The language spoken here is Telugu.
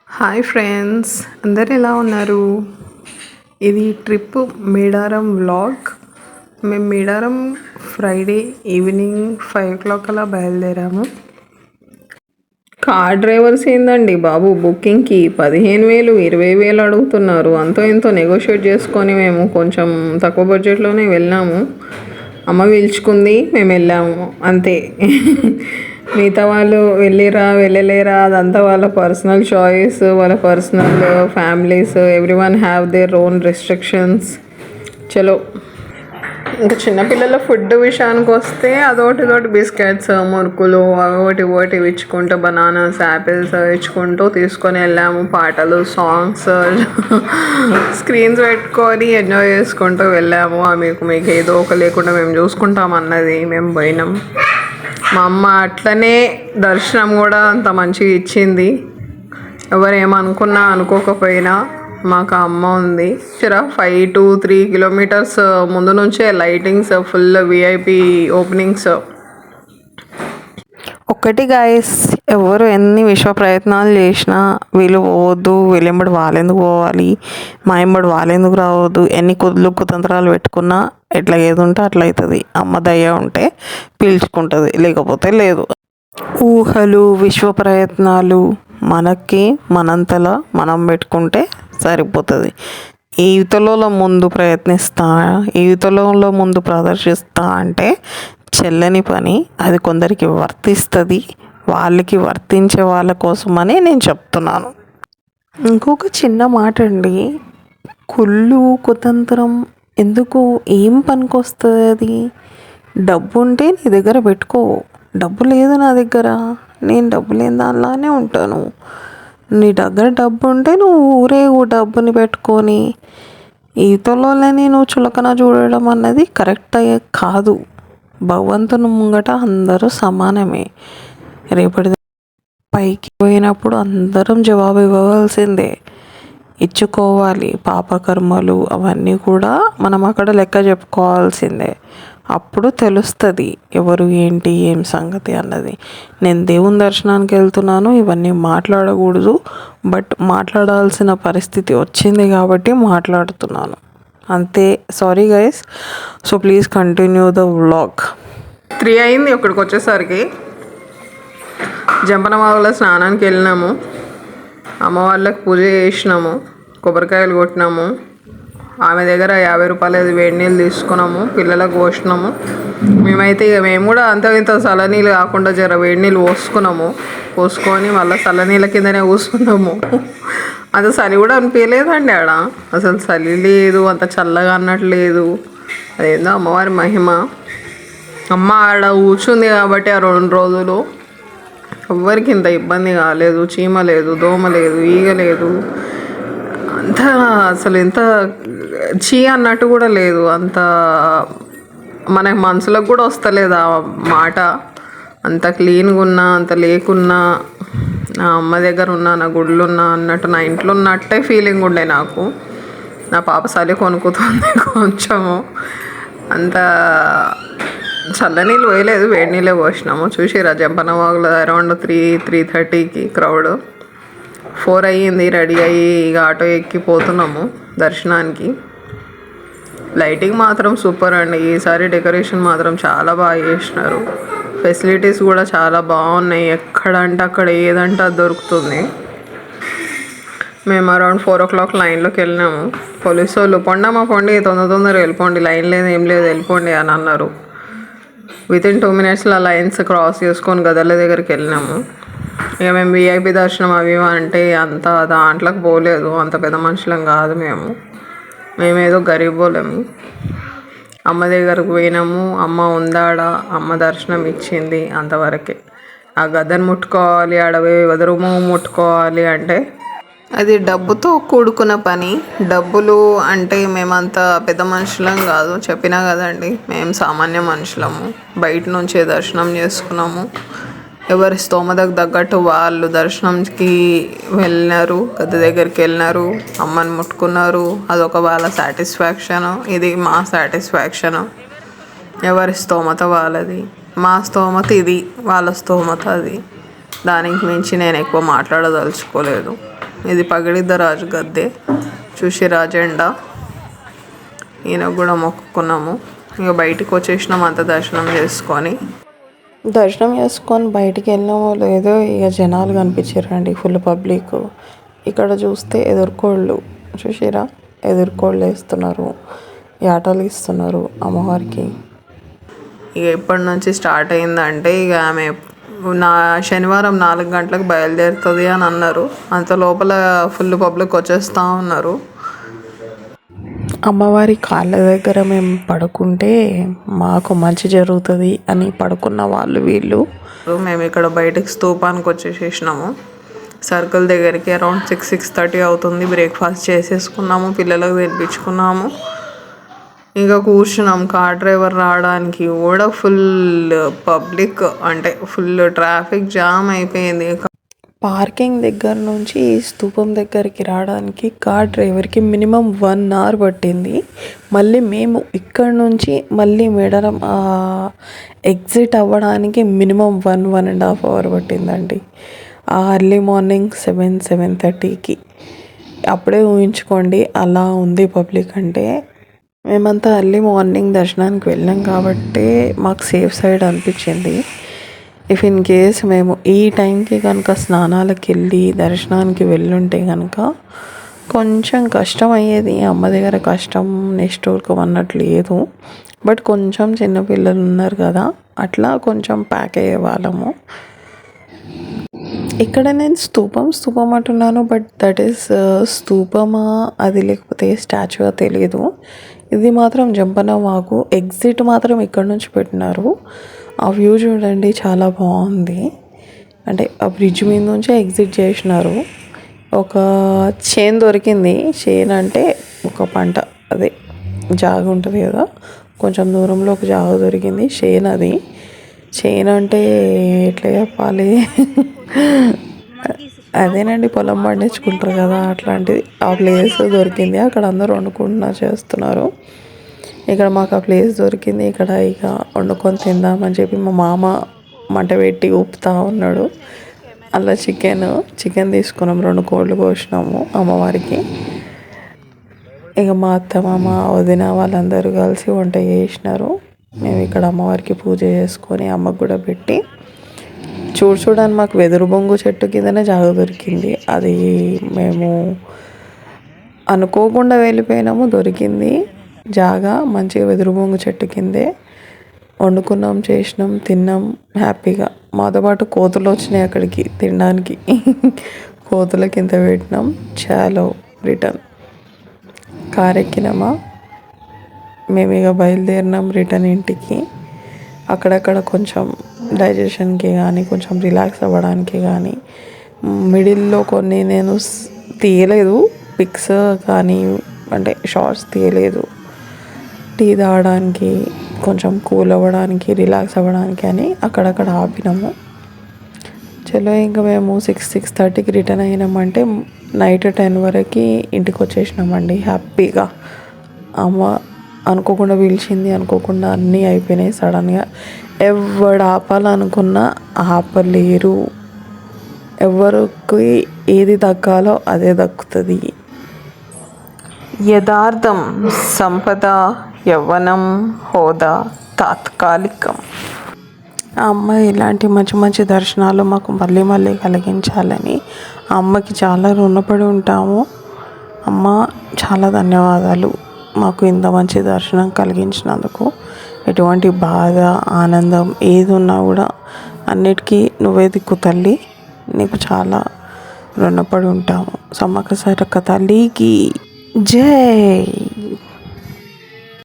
హాయ్ ఫ్రెండ్స్, అందరు ఎలా ఉన్నారు? ఇది ట్రిప్ మేడారం వ్లాగ్. మేము మేడారం ఫ్రైడే ఈవినింగ్ 5 o'clock అలా బయలుదేరాము. కార్ డ్రైవర్స్ ఏందండి బాబు, బుకింగ్కి 15,000 20,000 అడుగుతున్నారు. అంతో ఇంతో నెగోషియేట్ చేసుకొని మేము కొంచెం తక్కువ బడ్జెట్లోనే వెళ్ళాము. అమ్మ పిలుచుకుంది, మేము వెళ్ళాము అంతే. మిగతా వాళ్ళు వెళ్ళిరా వెళ్ళలేరా అదంతా వాళ్ళ పర్సనల్ చాయిస్, వాళ్ళ personal families, every one have their own restrictions. చలో, ఇంకా చిన్నపిల్లల ఫుడ్ విషయానికి వస్తే అదొకటి బిస్కెట్స్, మురుకులు ఒకటి ఇచ్చుకుంటూ, బనానాస్, యాపిల్స్ ఇచ్చుకుంటూ తీసుకొని వెళ్ళాము. పాటలు, సాంగ్స్, స్క్రీన్స్ పెట్టుకొని ఎంజాయ్ చేసుకుంటూ వెళ్ళాము. మీకు ఏదో ఒక లేకుండా మేము చూసుకుంటాం అన్నది మేము పోయినాం. మా అమ్మ అట్లనే దర్శనం కూడా అంత మంచిగా ఇచ్చింది. ఎవరు ఏమనుకున్నా అనుకోకపోయినా మాకు అమ్మ ఉంది. 5 to 3 kilometers ముందు నుంచే లైటింగ్స్, ఫుల్ విఐపి ఓపెనింగ్స్. ఒక్కటి గాయస్, ఎవరు ఎన్ని విశ్వ ప్రయత్నాలు చేసినా వీళ్ళు పోవద్దు, వీళ్ళెంబడి వాళ్ళెందుకు పోవాలి, మా ఎంబడి వాళ్ళెందుకు రావద్దు, ఎన్ని కుదులు కుతంత్రాలు పెట్టుకున్నా ఎట్లా ఏది ఉంటే అట్లా అవుతుంది. అమ్మ దయ ఉంటే పీల్చుకుంటుంది, లేకపోతే లేదు. ఊహలు, విశ్వ ప్రయత్నాలు మనకి మనంతలా మనం పెట్టుకుంటే సరిపోతుంది. ఈతలలో ముందు ప్రయత్నిస్తా, ఈతలలో ముందు ప్రదర్శిస్తా అంటే చెల్లని పని. అది కొందరికి వర్తిస్తుంది, వాళ్ళకి వర్తించే వాళ్ళ కోసమని నేను చెప్తున్నాను. ఇంకొక చిన్న మాట అండి, కుళ్ళు కుతంత్రం ఎందుకు, ఏం పనికొస్తుంది అది? డబ్బు ఉంటే నీ దగ్గర పెట్టుకో. డబ్బు లేదు నా దగ్గర, నేను డబ్బు లేని దానిలానే ఉంటాను. నీ దగ్గర డబ్బు ఉంటే నువ్వు డబ్బుని పెట్టుకొని ఈతలోనే నువ్వు చులకన చూడడం అన్నది కరెక్ట్ కాదు. భగవంతుని ముంగట అందరూ సమానమే. రేపటి పైకి పోయినప్పుడు అందరం జవాబు ఇవ్వవలసిందే, ఇచ్చుకోవాలి. పాపకర్మలు అవన్నీ కూడా మనం అక్కడ లెక్క చెప్పుకోవాల్సిందే. అప్పుడు తెలుస్తుంది ఎవరు ఏంటి ఏం సంగతి అన్నది. నేను దేవుని దర్శనానికి వెళ్తున్నాను, ఇవన్నీ మాట్లాడకూడదు, బట్ మాట్లాడాల్సిన పరిస్థితి వచ్చింది కాబట్టి మాట్లాడుతున్నాను అంతే. Sorry guys, so please continue the vlog. 3 అయింది ఇక్కడికి వచ్చేసరికి. జంపనవాగులో స్నానానికి వెళ్ళినాము, అమ్మవార్లకు పూజ చేసినాము, కొబ్బరికాయలు కొట్టినాము. ఆమె దగ్గర 50 రూపాయలు వేడి నీళ్ళు తీసుకున్నాము, పిల్లలకు పోసినాము. మేము కూడా అంత ఇంత చల్లనీళ్ళు కాకుండా వేడి నీళ్ళు పోసుకొని మళ్ళీ చల్లనీళ్ళ కిందనే కూర్చున్నాము. అంత చలి కూడా అనిపించలేదండి ఆడ, అసలు చలి లేదు, అంత చల్లగా అన్నట్లేదు. అదేందో అమ్మవారి మహిమ. అమ్మ ఆడ కూర్చుంది కాబట్టి ఆ 2 రోజులు ఎవ్వరికి ఇంత ఇబ్బంది కాలేదు. చీమ లేదు, దోమ లేదు, ఈగ లేదు, అంత అసలు ఎంత చీ అన్నట్టు కూడా లేదు. అంత మనకి మనసులకు కూడా వస్తలేదు ఆ మాట. అంత క్లీన్గా ఉన్నా, అంత లేకున్నా, నా అమ్మ దగ్గర ఉన్నా, నా గుడిలో ఉన్నా అన్నట్టు, నా ఇంట్లో ఉన్నట్టే ఫీలింగ్ ఉండే నాకు. నా పాప చలి కొనుక్కుతుంది కొంచెము. అంత చల్లనీళ్ళు పోయలేదు, వేడి నీళ్ళే పోసినాము. చూసిరా జంపనవాగులో అరౌండ్ 3-3:30కి క్రౌడ్. 4 అయ్యింది రెడీ అయ్యి ఇక ఆటో ఎక్కి పోతున్నాము దర్శనానికి. లైటింగ్ మాత్రం సూపర్ అండి. ఈసారి డెకరేషన్ మాత్రం చాలా బాగా చేసినారు. ఫెసిలిటీస్ కూడా చాలా బాగున్నాయి. ఎక్కడంటే అక్కడ ఏదంటే అది దొరుకుతుంది. మేము అరౌండ్ 4 o'clock లైన్లోకి వెళ్ళినాము. పోలీసు వాళ్ళు పొండి తొందరగా వెళ్ళిపోండి, లైన్ లేదు ఏం లేదు వెళ్ళిపోండి అని అన్నారు. వితిన్ 2 minutesలో లైన్స్ క్రాస్ చేసుకొని గదల దగ్గరికి వెళ్ళినాము. ఇక మేము విఐపి దర్శనం అవి అంటే అంత దాంట్లోకి పోలేదు, అంత పెద్ద మనుషులం కాదు మేమేదో గరీబోలేము. అమ్మ దగ్గరకు పోయినాము, అమ్మ ఉందాడ, అమ్మ దర్శనం ఇచ్చింది అంతవరకే. ఆ గద్దను ముట్టుకోవాలి, అడవి వదరుము ముట్టుకోవాలి అంటే అది డబ్బుతో కూడుకున్న పని. డబ్బులు అంటే మేమంత పెద్ద మనుషులం కాదు, చెప్పినా కదండి, మేము సామాన్య మనుషులము. బయట నుంచే దర్శనం చేసుకున్నాము. ఎవరి స్తోమతకు తగ్గట్టు వాళ్ళు దర్శనంకి వెళ్ళినారు, గద్దె దగ్గరికి వెళ్ళినారు, అమ్మని ముట్టుకున్నారు. అదొక వాళ్ళ సాటిస్ఫాక్షను, ఇది మా సాటిస్ఫాక్షను. ఎవరి స్తోమత వాళ్ళది, మా స్తోమత ఇది, వాళ్ళ స్తోమత అది. దానికి మించి నేను ఎక్కువ మాట్లాడదలుచుకోలేదు. ఇది పగిడిద్దరాజు గద్దె చూసిరా జెండా. ఈయన కూడా మొక్కుకున్నాము. ఇక బయటికి వచ్చేసినాం అంత దర్శనం చేసుకొని బయటికి వెళ్ళామో లేదో ఇక జనాలు కనిపించారండి, ఫుల్ పబ్లిక్. ఇక్కడ చూస్తే ఎదుర్కోళ్ళు చూసిరా, ఎదుర్కోళ్ళు వేస్తున్నారు, యాటలు ఇస్తున్నారు అమ్మవారికి. ఇక ఎప్పటి నుంచి స్టార్ట్ అయిందంటే ఇక ఆమె శనివారం 4 గంటలకు బయలుదేరుతుంది అని అన్నారు. అంత లోపల ఫుల్ పబ్లిక్ వచ్చేస్తూ ఉన్నారు. అమ్మవారి కాళ్ళ దగ్గర మేము పడుకుంటే మాకు మంచి జరుగుతుంది అని పడుకున్న వాళ్ళు వీళ్ళు. మేము ఇక్కడ బయటకు స్తూపానికి వచ్చేసేసినాము. సర్కిల్ దగ్గరికి అరౌండ్ 6-6:30 అవుతుంది. బ్రేక్ఫాస్ట్ చేసేసుకున్నాము, పిల్లలకు తినిపించుకున్నాము, ఇంకా కూర్చున్నాం. కార్ డ్రైవర్ రావడానికి కూడా ఫుల్ పబ్లిక్, అంటే ఫుల్ ట్రాఫిక్ జామ్ అయిపోయింది. పార్కింగ్ దగ్గర నుంచి స్తూపం దగ్గరికి రావడానికి కార్ డ్రైవర్కి మినిమం 1 అవర్ పట్టింది. మళ్ళీ మేము ఇక్కడ నుంచి మళ్ళీ మేడారం ఎగ్జిట్ అవ్వడానికి మినిమం 1-1.5 అవర్ పట్టిందండి. అర్లీ మార్నింగ్ 7-7:30కి. అప్పుడే ఊహించుకోండి అలా ఉంది పబ్లిక్. అంటే మేమంతా అర్లీ మార్నింగ్ దర్శనానికి వెళ్ళాం కాబట్టి మాకు సేఫ్ సైడ్ అనిపించింది. ఇఫ్ ఇన్ కేస్ మేము ఈ టైంకి కనుక స్నానాలకు వెళ్ళి దర్శనానికి వెళ్ళుంటే కనుక కొంచెం కష్టం అయ్యేది. అమ్మ దగ్గర కష్టం నిష్ఠూరకం అన్నట్లు లేదు, బట్ కొంచెం చిన్నపిల్లలు ఉన్నారు కదా, అట్లా కొంచెం ప్యాక్ అయ్యే వాళ్ళము. ఇక్కడ నేను స్తూపం అంటున్నాను, బట్ దట్ ఈస్ స్తూపమా అది లేకపోతే స్టాచ్యూ తెలియదు. ఇది మాత్రం జంపన వాగు. ఎగ్జిట్ మాత్రం ఇక్కడ నుంచి పెట్టినారు. ఆ వ్యూ చూడండి, చాలా బాగుంది. అంటే ఆ బ్రిడ్జ్ మీద నుంచే ఎగ్జిట్ చేసినారు. ఒక చేను దొరికింది. చేను అంటే ఒక పంట, అదే జాగ ఉంటుంది కదా, కొంచెం దూరంలో ఒక జాగ దొరికింది. చేను అది. చేను అంటే ఎట్లా చెప్పాలి, అదేనండి పొలం పండించుకుంటారు కదా, అట్లాంటిది. ఆ ప్లేస్ దొరికింది. అక్కడ అందరూ వండుకుంటున్నారు, చేస్తున్నారు. ఇక్కడ మాకు ఆ ప్లేస్ దొరికింది. ఇక్కడ ఇక వండుకొని తిందామని చెప్పి మా మామ మంట పెట్టి ఊపుతా ఉన్నాడు. అలా చికెన్ తీసుకున్నాం, 2 కోళ్ళు కోసినాము అమ్మవారికి. ఇక మా అత్త మామ వదిన వాళ్ళందరూ కలిసి వంట చేసినారు. మేము ఇక్కడ అమ్మవారికి పూజ చేసుకొని అమ్మకు కూడా పెట్టి చూడడానికి మాకు వెదురు బొంగు చెట్టు కిందనే జాగ దొరికింది. అది మేము అనుకోకుండా వెళ్ళిపోయినాము, దొరికింది జాగా. మంచిగా వెదురు బొంగు చెట్టు కిందే వండుకున్నాం, చేసినాం, తిన్నాం హ్యాపీగా. మాతో పాటు కోతులు వచ్చినాయి అక్కడికి తినడానికి. కోతులకి ఇంత పెట్టినాం. చాలో రిటర్న్ కార్ ఎక్కినామా, మేము ఇక బయలుదేరినాం రిటర్న్ ఇంటికి. అక్కడక్కడ కొంచెం డైజెషన్కి కానీ, కొంచెం రిలాక్స్ అవ్వడానికి కానీ, మిడిల్లో కొన్ని నేను తీయలేదు పిక్స్ కానీ, అంటే షార్ట్స్ తీయలేదు. టీ తాగడానికి, కొంచెం కూల్ అవ్వడానికి, రిలాక్స్ అవ్వడానికి అని అక్కడక్కడ ఆపినాము. చలో ఇంకా మేము 6-6:30కి రిటర్న్ అయినామంటే నైట్ 10 వరకు ఇంటికి వచ్చేసినామండి హ్యాపీగా. అమ్మ అనుకోకుండా పిలిచింది, అనుకోకుండా అన్నీ అయిపోయినాయి సడన్గా. ఎవడు ఆపాలనుకున్నా ఆపలేరు. ఎవరికి ఏది దక్కాలో అదే దక్కుతుంది. యథార్థం సంపద, యవ్వనం, హోదా తాత్కాలికం. ఆ అమ్మ ఇలాంటి మంచి మంచి దర్శనాలు మాకు మళ్ళీ మళ్ళీ కలిగించాలని ఆ అమ్మకి చాలా రుణపడి ఉంటాము. అమ్మ చాలా ధన్యవాదాలు మాకు ఇంత మంచి దర్శనం కలిగించినందుకు. ఎటువంటి బాధ, ఆనందం ఏది ఉన్నా కూడా అన్నిటికీ నువ్వే దిక్కు తల్లి, నీకు చాలా రుణపడి ఉంటాము. సమ్మక్క సారక్క తల్లికి జై.